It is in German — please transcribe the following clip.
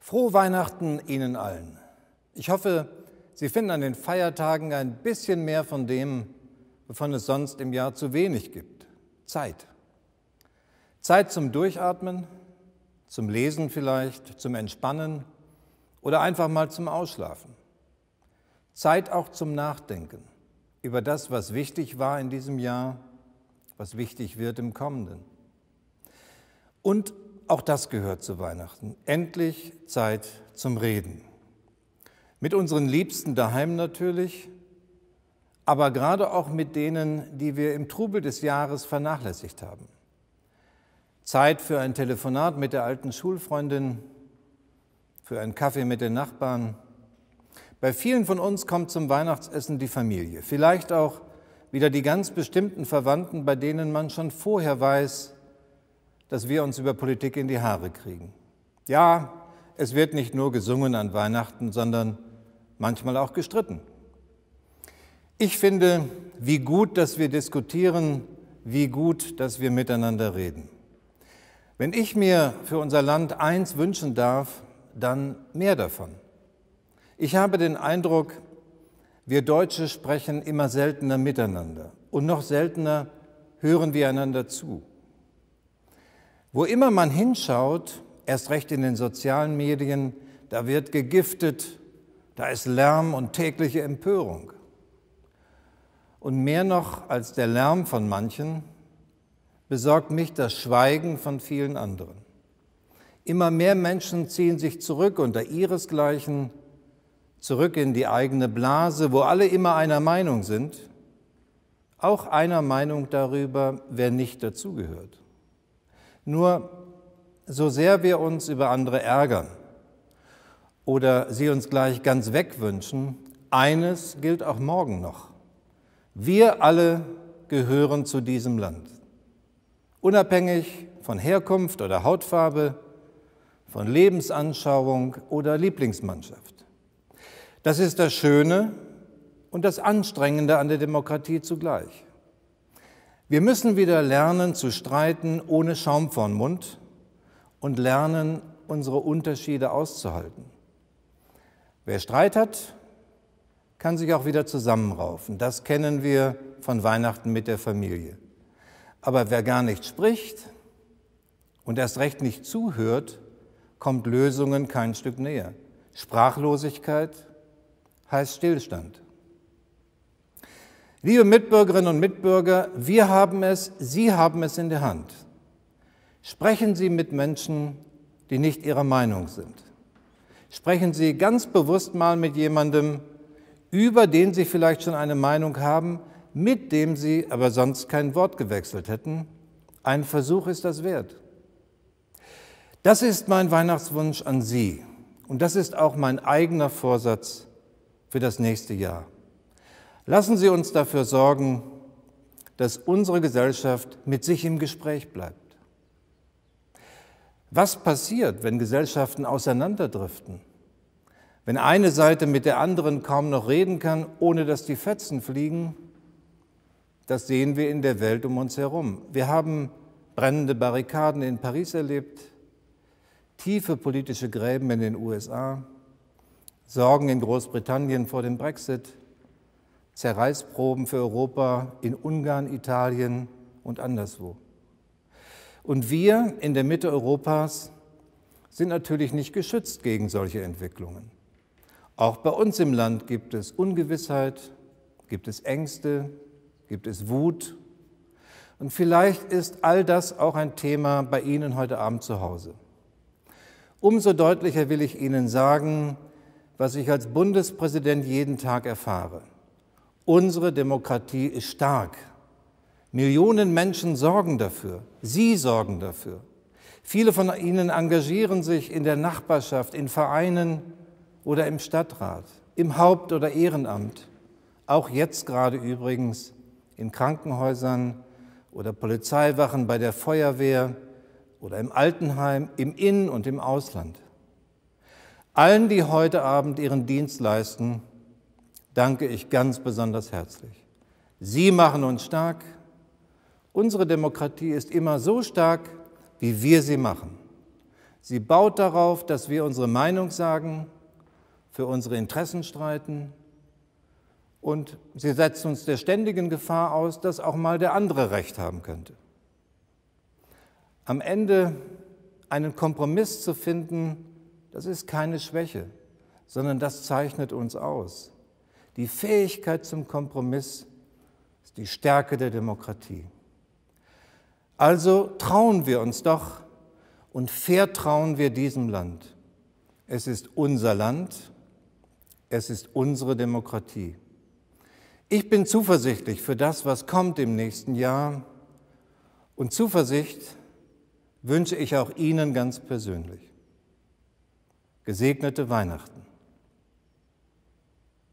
Frohe Weihnachten Ihnen allen. Ich hoffe, Sie finden an den Feiertagen ein bisschen mehr von dem, wovon es sonst im Jahr zu wenig gibt. Zeit. Zeit zum Durchatmen, zum Lesen vielleicht, zum Entspannen oder einfach mal zum Ausschlafen. Zeit auch zum Nachdenken über das, was wichtig war in diesem Jahr, was wichtig wird im kommenden. Und auch das gehört zu Weihnachten. Endlich Zeit zum Reden. Mit unseren Liebsten daheim natürlich, aber gerade auch mit denen, die wir im Trubel des Jahres vernachlässigt haben. Zeit für ein Telefonat mit der alten Schulfreundin, für einen Kaffee mit den Nachbarn. Bei vielen von uns kommt zum Weihnachtsessen die Familie, vielleicht auch wieder die ganz bestimmten Verwandten, bei denen man schon vorher weiß, dass wir uns über Politik in die Haare kriegen. Ja, es wird nicht nur gesungen an Weihnachten, sondern manchmal auch gestritten. Ich finde, wie gut, dass wir diskutieren, wie gut, dass wir miteinander reden. Wenn ich mir für unser Land eins wünschen darf, dann mehr davon. Ich habe den Eindruck, wir Deutsche sprechen immer seltener miteinander und noch seltener hören wir einander zu. Wo immer man hinschaut, erst recht in den sozialen Medien, da wird gegiftet, da ist Lärm und tägliche Empörung. Und mehr noch als der Lärm von manchen besorgt mich das Schweigen von vielen anderen. Immer mehr Menschen ziehen sich zurück unter ihresgleichen, zurück in die eigene Blase, wo alle immer einer Meinung sind, auch einer Meinung darüber, wer nicht dazugehört. Nur so sehr wir uns über andere ärgern oder sie uns gleich ganz wegwünschen, eines gilt auch morgen noch. Wir alle gehören zu diesem Land. Unabhängig von Herkunft oder Hautfarbe, von Lebensanschauung oder Lieblingsmannschaft. Das ist das Schöne und das Anstrengende an der Demokratie zugleich. Wir müssen wieder lernen zu streiten ohne Schaum vorm Mund und lernen, unsere Unterschiede auszuhalten. Wer Streit hat, kann sich auch wieder zusammenraufen. Das kennen wir von Weihnachten mit der Familie. Aber wer gar nicht spricht und erst recht nicht zuhört, kommt Lösungen kein Stück näher. Sprachlosigkeit heißt Stillstand. Liebe Mitbürgerinnen und Mitbürger, wir haben es, Sie haben es in der Hand. Sprechen Sie mit Menschen, die nicht Ihrer Meinung sind. Sprechen Sie ganz bewusst mal mit jemandem, über den Sie vielleicht schon eine Meinung haben, mit dem Sie aber sonst kein Wort gewechselt hätten. Ein Versuch ist das wert. Das ist mein Weihnachtswunsch an Sie und das ist auch mein eigener Vorsatz für das nächste Jahr. Lassen Sie uns dafür sorgen, dass unsere Gesellschaft mit sich im Gespräch bleibt. Was passiert, wenn Gesellschaften auseinanderdriften? Wenn eine Seite mit der anderen kaum noch reden kann, ohne dass die Fetzen fliegen? Das sehen wir in der Welt um uns herum. Wir haben brennende Barrikaden in Paris erlebt, tiefe politische Gräben in den USA, Sorgen in Großbritannien vor dem Brexit, Zerreißproben für Europa in Ungarn, Italien und anderswo. Und wir in der Mitte Europas sind natürlich nicht geschützt gegen solche Entwicklungen. Auch bei uns im Land gibt es Ungewissheit, gibt es Ängste, gibt es Wut. Und vielleicht ist all das auch ein Thema bei Ihnen heute Abend zu Hause. Umso deutlicher will ich Ihnen sagen, was ich als Bundespräsident jeden Tag erfahre. Unsere Demokratie ist stark. Millionen Menschen sorgen dafür. Sie sorgen dafür. Viele von Ihnen engagieren sich in der Nachbarschaft, in Vereinen oder im Stadtrat, im Haupt- oder Ehrenamt. Auch jetzt gerade übrigens in Krankenhäusern oder Polizeiwachen bei der Feuerwehr oder im Altenheim, im In- und im Ausland. Allen, die heute Abend ihren Dienst leisten, danke ich ganz besonders herzlich. Sie machen uns stark. Unsere Demokratie ist immer so stark, wie wir sie machen. Sie baut darauf, dass wir unsere Meinung sagen, für unsere Interessen streiten, und sie setzt uns der ständigen Gefahr aus, dass auch mal der andere Recht haben könnte. Am Ende einen Kompromiss zu finden, das ist keine Schwäche, sondern das zeichnet uns aus. Die Fähigkeit zum Kompromiss ist die Stärke der Demokratie. Also trauen wir uns doch und vertrauen wir diesem Land. Es ist unser Land, es ist unsere Demokratie. Ich bin zuversichtlich für das, was kommt im nächsten Jahr, und Zuversicht wünsche ich auch Ihnen ganz persönlich. Gesegnete Weihnachten.